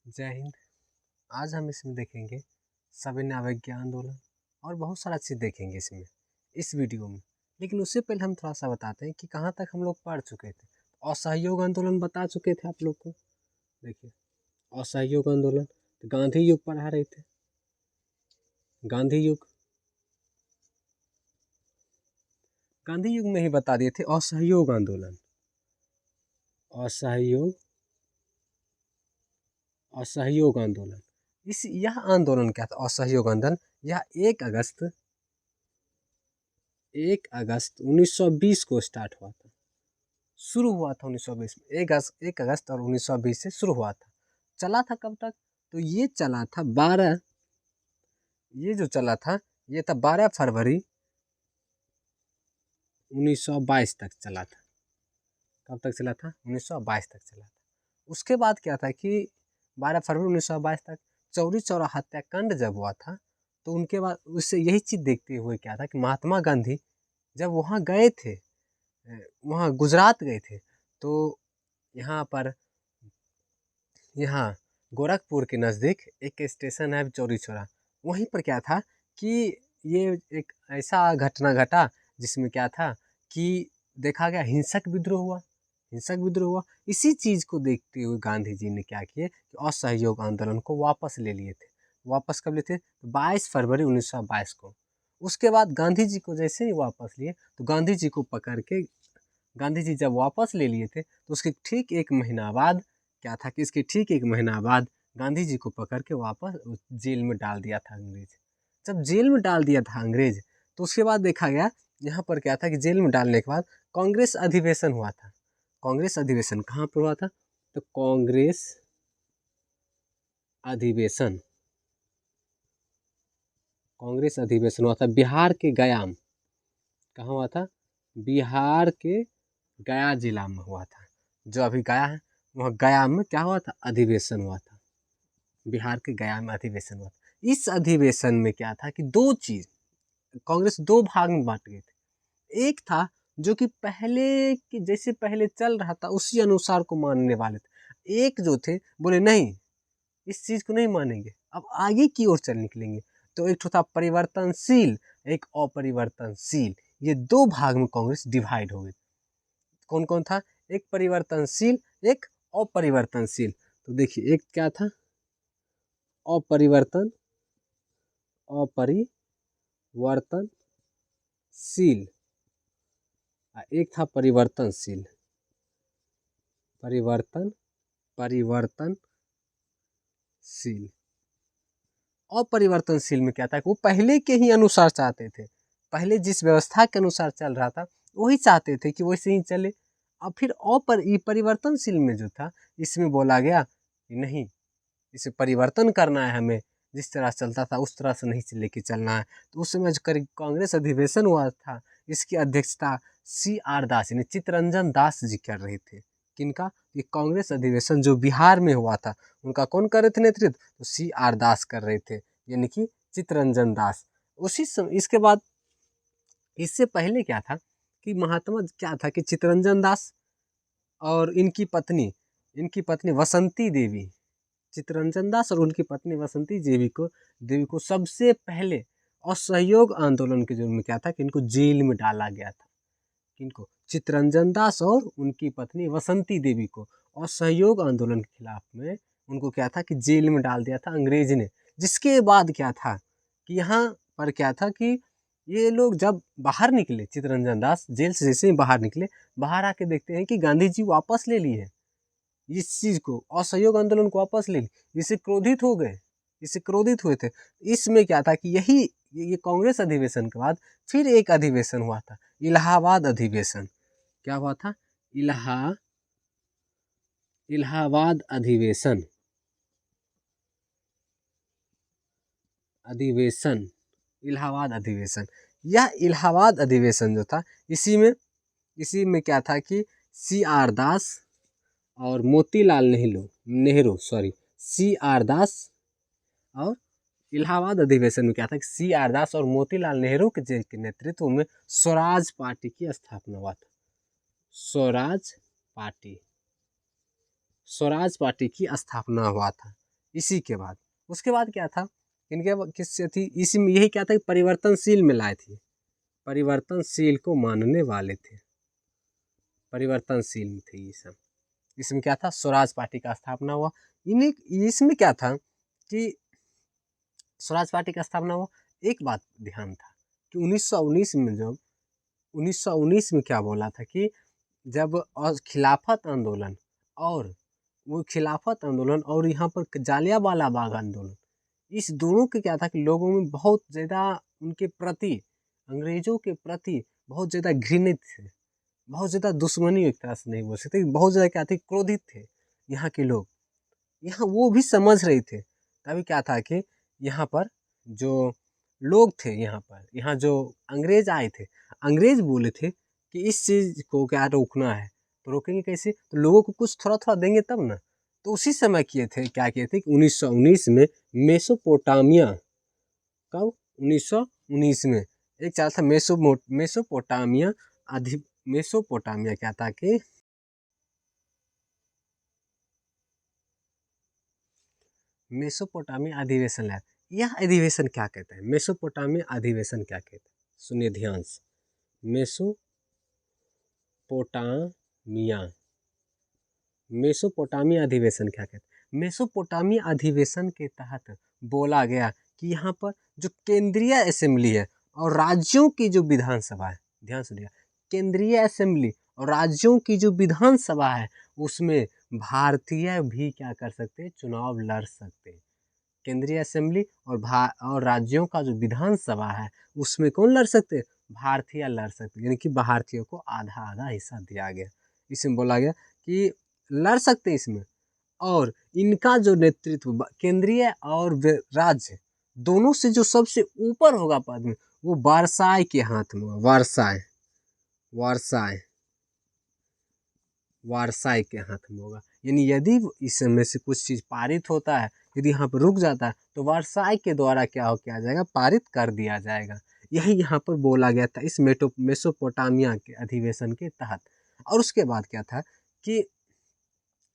जय हिंद। आज हम इसमें देखेंगे सविनय अवज्ञा आंदोलन और बहुत सारा चीज़ देखेंगे इसमें इस वीडियो में। लेकिन उससे पहले हम थोड़ा सा बताते हैं कि कहाँ तक हम लोग पढ़ चुके थे। असहयोग आंदोलन बता चुके थे आप लोग को। देखिए असहयोग आंदोलन तो गांधी युग पढ़ा रहे थे। गांधी युग में ही बता दिए थे असहयोग आंदोलन। असहयोग आंदोलन यह आंदोलन क्या था? असहयोग आंदोलन यह 1 अगस्त 1920 को स्टार्ट हुआ था। शुरू हुआ था 1920 में। 1 अगस्त और 1920 से शुरू हुआ था। चला था कब तक? तो ये चला था 12 ये था 12 फरवरी 1922 तक चला था। कब तक चला था? 1922 तक चला था। उसके बाद क्या था कि 12 फरवरी 1922 तक चौरी चौरा हत्याकांड जब हुआ था, तो उनके बाद उससे यही चीज़ देखते हुए क्या था कि महात्मा गांधी जब वहाँ गए थे, वहाँ गुजरात गए थे, तो यहाँ गोरखपुर के नज़दीक एक स्टेशन है चौरी चौरा। वहीं पर क्या था कि ये एक ऐसा घटना घटा जिसमें क्या था कि देखा गया हिंसक विद्रोह हुआ। इसी चीज़ को देखते हुए गांधी जी ने क्या किए कि असहयोग आंदोलन को वापस ले लिए थे। वापस कब लिए थे? 22 फरवरी 1922 को। उसके बाद गांधी जी को जैसे ही वापस लिए, तो गांधी जी को पकड़ के गांधी जी जब वापस ले लिए थे, तो उसके ठीक 1 महीना बाद क्या था कि इसके ठीक 1 महीना बाद गांधी जी को पकड़ के वापस जेल में डाल दिया था अंग्रेज। जब जेल में डाल दिया था अंग्रेज, तो उसके बाद देखा गया यहाँ पर क्या था कि जेल में डालने के बाद कांग्रेस अधिवेशन हुआ था। कांग्रेस अधिवेशन कहाँ पर हुआ था? तो कांग्रेस अधिवेशन हुआ था बिहार के गया में। कहाँ हुआ था? बिहार के गया जिला में हुआ था। जो अभी गया है, वहाँ गया में क्या हुआ था? अधिवेशन हुआ था। बिहार के गया में अधिवेशन हुआ था। इस अधिवेशन में क्या था कि 2 चीज़, कांग्रेस 2 भाग में बांट गई थी। एक था जो कि जैसे पहले चल रहा था उसी अनुसार को मानने वाले थे। एक जो थे बोले नहीं, इस चीज़ को नहीं मानेंगे, अब आगे की ओर चल निकलेंगे। तो एक था परिवर्तनशील, एक अपरिवर्तनशील। ये 2 भाग में कांग्रेस डिवाइड हो गई। कौन कौन था? एक परिवर्तनशील, एक अपरिवर्तनशील। तो देखिए एक क्या था? अपरिवर्तनशील, एक था परिवर्तनशील। अपरिवर्तनशील में क्या था कि वो पहले के ही अनुसार चाहते थे। पहले जिस व्यवस्था के अनुसार चल रहा था वही चाहते थे कि वैसे ही चले। अब फिर परिवर्तनशील में जो था, इसमें बोला गया कि नहीं, इसे परिवर्तन करना है, हमें जिस तरह चलता था उस तरह से नहीं लेके चलना है। तो उस समय जो कांग्रेस अधिवेशन हुआ था, इसकी अध्यक्षता CR दास यानी चित्तरंजन दास जी कर रहे थे। किनका? ये कांग्रेस अधिवेशन जो बिहार में हुआ था, उनका कौन कर रहे थे नेतृत्व? तो CR दास कर रहे थे, यानी कि चित्तरंजन दास। उसी समय इसके बाद इससे पहले क्या था कि महात्मा क्या था कि चित्तरंजन दास और इनकी पत्नी वसंती देवी, चित्तरंजन दास और उनकी पत्नी वसंती देवी को सबसे पहले असहयोग आंदोलन के जुर्म में क्या था कि इनको जेल में डाला गया था। किनको? चित्तरंजन दास और उनकी पत्नी वसंती देवी को असहयोग आंदोलन के खिलाफ में उनको क्या था कि जेल में डाल दिया था अंग्रेज ने। जिसके बाद क्या था कि यहाँ पर क्या था कि ये लोग जब बाहर निकले, चित्तरंजन दास जेल से जैसे ही बाहर निकले, बाहर आके देखते हैं कि गांधी जी वापस ले लिए इस चीज़ को, असहयोग आंदोलन को वापस ले ली। इससे क्रोधित हुए थे। इसमें क्या था कि ये कांग्रेस अधिवेशन के बाद फिर एक अधिवेशन हुआ था, इलाहाबाद अधिवेशन। क्या हुआ था? इलाहाबाद अधिवेशन। इलाहाबाद अधिवेशन। यह इलाहाबाद अधिवेशन जो था, इसी में क्या था कि CR दास और मोतीलाल नेहरू CR दास और इलाहाबाद अधिवेशन में क्या था कि CR दास और मोतीलाल नेहरू के नेतृत्व में स्वराज पार्टी की स्थापना हुआ था। स्वराज पार्टी की स्थापना हुआ था। इसी के बाद उसके बाद क्या था, इनके किससे थी, इसमें यही क्या था कि परिवर्तनशील में लाए थे, परिवर्तनशील को मानने वाले थे, परिवर्तनशील में थे ये सब। इसमें क्या था, स्वराज पार्टी का स्थापना हुआ। इन्हीं इसमें क्या था कि स्वराज पार्टी का स्थापना हुआ। एक बात ध्यान था कि 1919 में, जब 1919 में क्या बोला था कि जब खिलाफत आंदोलन और वो खिलाफत आंदोलन और यहाँ पर जालियांवाला बाग आंदोलन, इस दोनों के क्या था कि लोगों में बहुत ज़्यादा उनके प्रति, अंग्रेजों के प्रति बहुत ज़्यादा घृणित थे, बहुत ज़्यादा दुश्मनी एक तरह से नहीं बोल सकते, बहुत ज़्यादा क्या थे, क्रोधित थे यहाँ के लोग। यहाँ वो भी समझ रहे थे, तभी क्या था कि यहाँ पर जो लोग थे, यहाँ जो अंग्रेज आए थे, अंग्रेज बोले थे कि इस चीज़ को क्या रोकना है, तो रोकेंगे कैसे, तो लोगों को कुछ थोड़ा थोड़ा देंगे तब ना। तो उसी समय क्या किए थे कि 1919 में मेसोपोटामिया, कब, 1919 में एक चला था मेसोपोटामिया मेसोपोटामिया क्या था कि मेसोपोटामिया अधिवेशन लाया। यह अधिवेशन क्या कहते हैं, मेसोपोटामिया अधिवेशन क्या कहते हैं, सुनिए ध्यान से। मेसोपोटामिया अधिवेशन क्या कहते हैं, मेसोपोटामिया अधिवेशन के तहत बोला गया कि यहाँ पर जो केंद्रीय असेंबली है और राज्यों की जो विधानसभा है, ध्यान सुनिएगा, केंद्रीय असेंबली और राज्यों की जो विधानसभा है उसमें भारतीय भी क्या कर सकते हैं, चुनाव लड़ सकते हैं। केंद्रीय असेंबली और राज्यों का जो विधानसभा है उसमें कौन लड़ सकते हैं, भारतीय लड़ सकते हैं, यानी कि भारतीयों को आधा आधा हिस्सा दिया गया। इसमें बोला गया कि लड़ सकते हैं इसमें, और इनका जो नेतृत्व केंद्रीय और राज्य दोनों से जो सबसे ऊपर होगा पद में, वो वारसाई के हाथ में होगा, वारसाई वारसाई वारसाई के हाथ में होगा। यानी यदि इसमें से कुछ चीज़ पारित होता है, यदि यहाँ पर रुक जाता है, तो वारसाई के द्वारा क्या जाएगा, पारित कर दिया जाएगा। यही यहाँ पर बोला गया था इस मेसोपोटामिया के अधिवेशन के तहत। और उसके बाद क्या था कि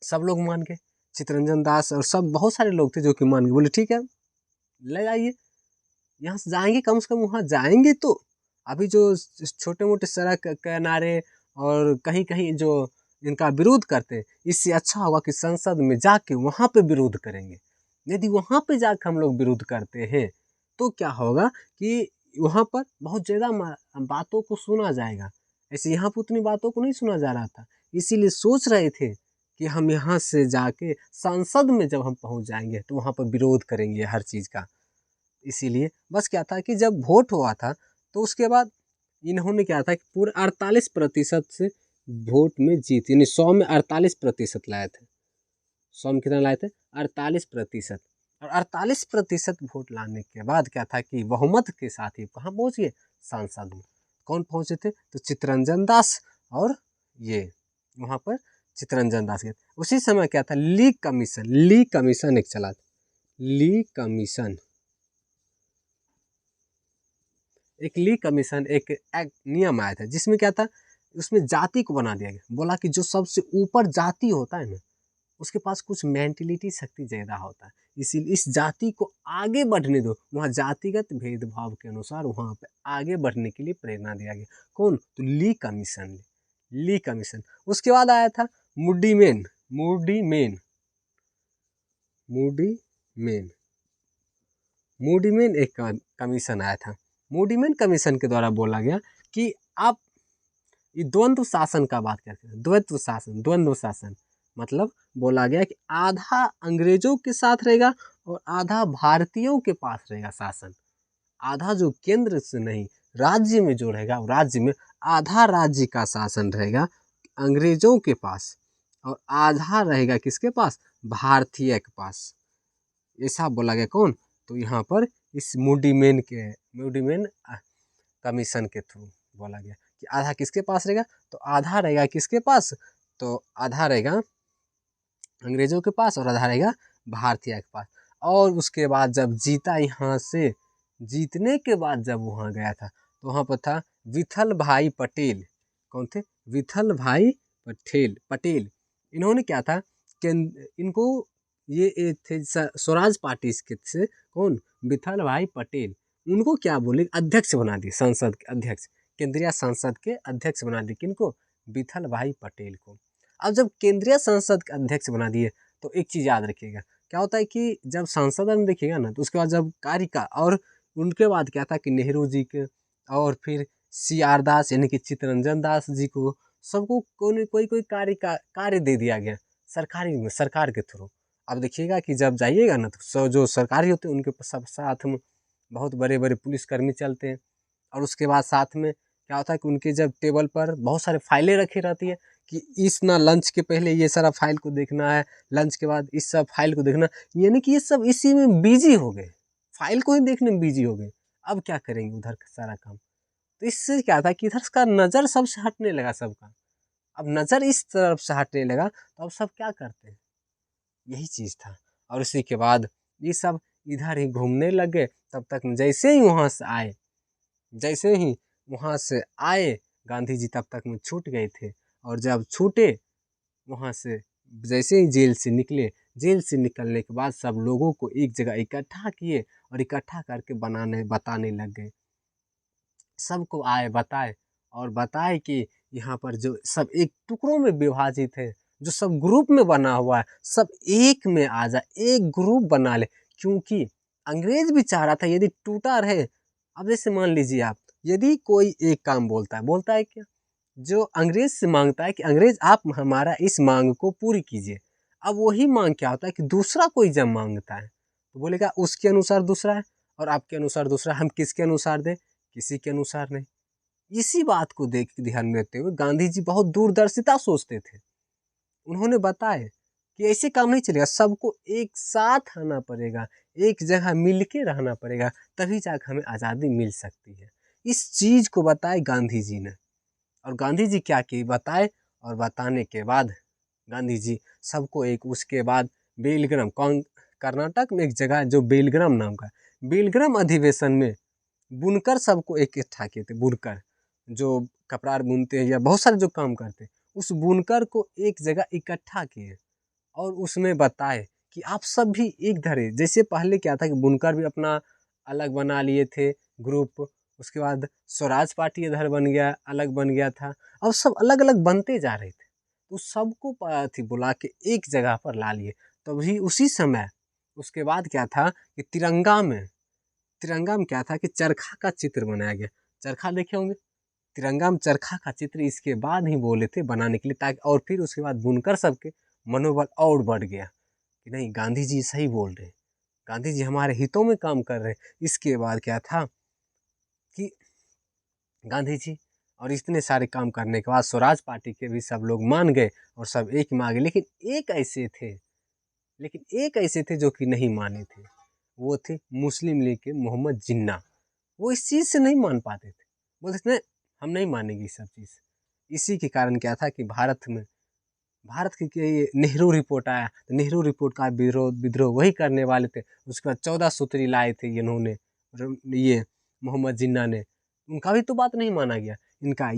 सब लोग मान गए, चित्तरंजन दास और सब बहुत सारे लोग थे जो कि मान गए, बोले ठीक है ले जाइए, यहाँ से जाएंगे, कम से कम वहाँ जाएंगे तो अभी जो छोटे मोटे सड़क किनारे और कहीं कहीं जो इनका विरोध करते हैं, इससे अच्छा होगा कि संसद में जाके वहाँ पे विरोध करेंगे। यदि वहाँ पे जाकर हम लोग विरोध करते हैं तो क्या होगा कि वहाँ पर बहुत ज़्यादा बातों को सुना जाएगा, ऐसे यहाँ पर उतनी बातों को नहीं सुना जा रहा था। इसीलिए सोच रहे थे कि हम यहाँ से जाके संसद में जब हम पहुँच जाएंगे तो वहाँ पर विरोध करेंगे हर चीज़ का। इसीलिए बस क्या था कि जब वोट हुआ था तो उसके बाद इन्होंने क्या था कि पूरे 48% से वोट में जीत, यानी 100 में 48% लाए थे। 100 में कितना लाए थे, 48%। और 48% वोट लाने के बाद क्या था कि बहुमत के साथ ही कहाँ पहुँच गए, सांसद में। कौन पहुँचे थे, तो चित्तरंजन दास, और ये वहाँ पर चित्तरंजन दास गए। उसी समय क्या था, ली कमीशन एक चला था, ली कमीशन एक नियम आया था जिसमें क्या था, उसमें जाति को बना दिया गया। बोला कि जो सबसे ऊपर जाति होता है ना, उसके पास कुछ मेंटलिटी शक्ति ज़्यादा होता है, इसीलिए इस जाति को आगे बढ़ने दो। वहाँ जातिगत भेदभाव के अनुसार वहाँ पे आगे बढ़ने के लिए प्रेरणा दिया गया। कौन, तो ली कमीशन। उसके बाद आया था मूडी मेन एक कमीशन आया था। मूडीमैन कमीशन के द्वारा बोला गया कि आप ये द्वंद्व शासन का बात करते हैं, द्वंद्व शासन मतलब बोला गया कि आधा अंग्रेजों के साथ रहेगा और आधा भारतीयों के पास रहेगा शासन। आधा जो केंद्र से नहीं, राज्य में जो रहेगा, राज्य में आधा राज्य का शासन रहेगा अंग्रेजों के पास और आधा रहेगा किसके पास, भारतीय के पास। ऐसा बोला गया। कौन, तो यहाँ पर इस मूडीमैन कमीशन के थ्रू बोला गया कि आधा किसके पास रहेगा, तो आधा रहेगा किसके पास, तो आधा रहेगा अंग्रेजों के पास और आधा रहेगा भारतीय के पास। और उसके बाद जब जीता, यहाँ से जीतने के बाद जब वहाँ गया था तो वहाँ पर था विठल भाई पटेल। कौन थे, विठल भाई पटेल। इन्होंने क्या था कि इनको ये थे स्वराज पार्टी के से कौन, विठल भाई पटेल। उनको क्या बोले, अध्यक्ष बना दिए, संसद के अध्यक्ष, केंद्रीय संसद के अध्यक्ष बना दिए। किनको, विठल भाई पटेल को। अब जब केंद्रीय संसद के अध्यक्ष बना दिए तो एक चीज़ याद रखिएगा, क्या होता है कि जब संसद में देखिएगा ना, तो उसके बाद जब कार्यकाल, और उनके बाद क्या था कि नेहरू जी के, और फिर CR दास यानी कि चित्तरंजन दास जी को, सबको कोई कोई कार्य दे दिया गया सरकारी में, सरकार के थ्रू। अब देखिएगा कि जब जाइएगा ना, तो जो सरकारी होते हैं उनके सब साथ में बहुत बड़े बड़े पुलिसकर्मी चलते हैं। और उसके बाद साथ में क्या होता है कि उनके जब टेबल पर बहुत सारे फाइलें रखी रहती है कि इस ना लंच के पहले ये सारा फाइल को देखना है, लंच के बाद इस सब फाइल को देखना, यानी कि ये सब इसी में बिजी हो गए, फाइल को ही देखने में बिजी हो गए। अब क्या करेंगे उधर का सारा काम। तो इससे क्या था कि इधर का नज़र सबसे हटने लगा सबका। अब नज़र इस तरफ से हटने लगा तो अब सब क्या करते हैं, यही चीज़ था। और इसी के बाद ये सब इधर ही घूमने लगे। तब तक जैसे ही वहाँ से आए, जैसे ही वहाँ से आए गांधी जी तब तक में छूट गए थे। और जब छूटे वहाँ से, जैसे ही जेल से निकले, जेल से निकलने के बाद सब लोगों को एक जगह इकट्ठा किए और इकट्ठा करके बताने लग गए। सबको आए बताए और बताए कि यहाँ पर जो सब एक टुकड़ों में विभाजित है, जो सब ग्रुप में बना हुआ है, सब एक में आ जाए, एक ग्रुप बना ले। क्योंकि अंग्रेज भी चाह रहा था यदि टूटा रहे। अब जैसे मान लीजिए आप, यदि कोई एक काम बोलता है क्या, जो अंग्रेज से मांगता है कि अंग्रेज आप हमारा इस मांग को पूरी कीजिए। अब वही मांग क्या होता है कि दूसरा कोई जब मांगता है तो बोलेगा उसके अनुसार दूसरा है और आपके अनुसार दूसरा, हम किसके अनुसार दें, किसी के अनुसार नहीं। इसी बात को देख ध्यान में रखते हुए गांधी जी बहुत दूरदर्शिता सोचते थे। उन्होंने बताया कि ऐसे काम नहीं चलेगा, सबको एक साथ आना पड़ेगा, एक जगह मिल के रहना पड़ेगा, तभी जाकर हमें आज़ादी मिल सकती है। इस चीज़ को बताए गांधी जी ने। और गांधी जी क्या किए, बताए, और बताने के बाद गांधी जी सबको एक, उसके बाद बेलग्राम, कौन, कर्नाटक में एक जगह जो बेलग्राम नाम का, बेलग्राम अधिवेशन में बुनकर सबको इकट्ठा किए थे। बुनकर जो कपड़ा बुनते हैं या बहुत सारे जो काम करते हैं, उस बुनकर को एक जगह इकट्ठा किए और उसमें बताए कि आप सब भी एक धरे। जैसे पहले क्या था कि बुनकर भी अपना अलग बना लिए थे ग्रुप, उसके बाद स्वराज पार्टी इधर बन गया, अलग बन गया था, और सब अलग अलग बनते जा रहे थे। तो सबको थी बुला के एक जगह पर ला लिए। तभी उसी समय उसके बाद क्या था कि तिरंगा में क्या था कि चरखा का चित्र बनाया गया। चरखा देखे होंगे, तिरंगा में चरखा का चित्र इसके बाद ही बोले थे बनाने के लिए, ताकि, और फिर उसके बाद बुनकर सबके मनोबल और बढ़ गया कि नहीं, गांधी जी सही बोल रहे हैं, गांधी जी हमारे हितों में काम कर रहे हैं। इसके बाद क्या था कि गांधी जी और इतने सारे काम करने के बाद स्वराज पार्टी के भी सब लोग मान गए और सब एक में आ गए। लेकिन एक ऐसे थे जो कि नहीं माने थे, वो थे मुस्लिम लीग के मोहम्मद जिन्ना। वो इस चीज़ से नहीं मान पाते थे, बोलते थे हम नहीं मानेंगे ये सब चीज़। इसी के कारण क्या था कि भारत की ये नेहरू रिपोर्ट आया, तो नेहरू रिपोर्ट का विद्रोह वही करने वाले थे। उसके बाद 14 सूत्री लाए थे इन्होंने, ये मोहम्मद जिन्ना ने, उनका भी तो बात नहीं माना गया।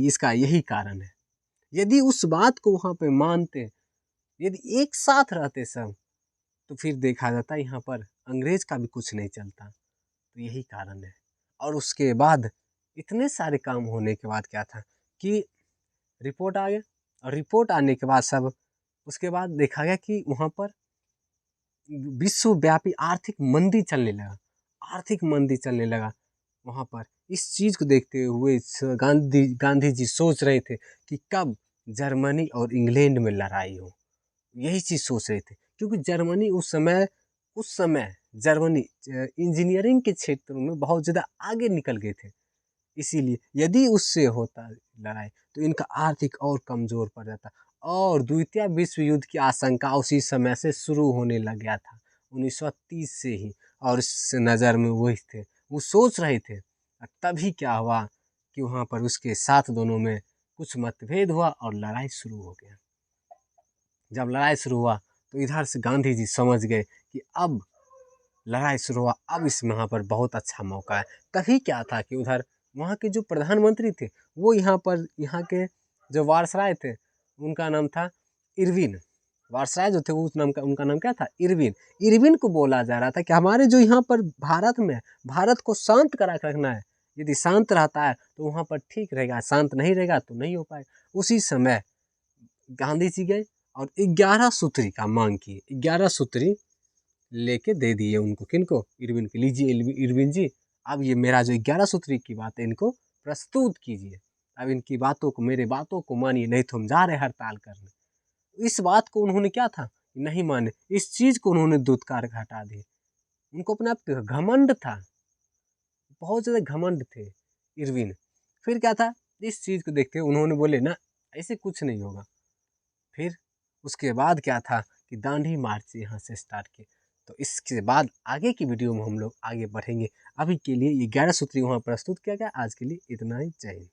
इसका यही कारण है। यदि उस बात को वहाँ पे मानते, यदि एक साथ रहते सब, तो फिर देखा जाता यहाँ पर अंग्रेज का भी कुछ नहीं चलता। तो यही कारण है। और उसके बाद इतने सारे काम होने के बाद क्या था कि रिपोर्ट आ गया, और रिपोर्ट आने के बाद सब, उसके बाद देखा गया कि वहाँ पर विश्वव्यापी आर्थिक मंदी चलने लगा वहाँ पर। इस चीज़ को देखते हुए गांधी जी सोच रहे थे कि कब जर्मनी और इंग्लैंड में लड़ाई हो। यही चीज़ सोच रहे थे, क्योंकि जर्मनी उस समय जर्मनी इंजीनियरिंग के क्षेत्र में बहुत ज़्यादा आगे निकल गए थे। इसीलिए यदि उससे होता लड़ाई तो इनका आर्थिक और कमज़ोर पड़ जाता। और द्वितीय विश्व युद्ध की आशंका उसी समय से शुरू होने लग गया था, 1930 से ही। और इस नज़र में वही थे, वो सोच रहे थे। तभी क्या हुआ कि वहाँ पर उसके साथ दोनों में कुछ मतभेद हुआ और लड़ाई शुरू हो गया। जब लड़ाई शुरू हुआ तो इधर से गांधी जी समझ गए कि अब लड़ाई शुरू हुआ, अब इस यहाँ पर बहुत अच्छा मौका है। तभी क्या था कि उधर वहाँ के जो प्रधानमंत्री थे, वो यहाँ के जो वायसराय थे, उनका नाम था इरविन। वायसराय जो थे उस नाम का उनका नाम क्या था, इरविन। इरविन को बोला जा रहा था कि हमारे जो यहाँ पर भारत में, भारत को शांत करा के रखना है, यदि शांत रहता है तो वहाँ पर ठीक रहेगा, शांत नहीं रहेगा तो नहीं हो पाएगा। उसी समय गांधी जी गए और 11 सूत्री का मांग किए, 11 सूत्री लेके दे दिए उनको, किनको, इरविन के। लीजिए इरविन जी, अब ये मेरा जो 11 सूत्री की बात है इनको प्रस्तुत कीजिए, अब इनकी बातों को, मेरे बातों को मानिए, नहीं तो हम जा रहे हड़ताल करने। इस बात को उन्होंने क्या था, नहीं माने, इस चीज को उन्होंने दुत्कार के हटा दिए। उनको अपने आप पे घमंड था, बहुत ज्यादा घमंड थे इरविन। फिर क्या था, इस चीज को देखते हुए उन्होंने बोले ना ऐसे कुछ नहीं होगा। फिर उसके बाद क्या था कि दांडी मार्च यहाँ से स्टार्ट किए। तो इसके बाद आगे की वीडियो में हम लोग आगे बढ़ेंगे। अभी के लिए ये 11 सूत्री वहाँ प्रस्तुत किया गया। आज के लिए इतना ही, जय हिंद।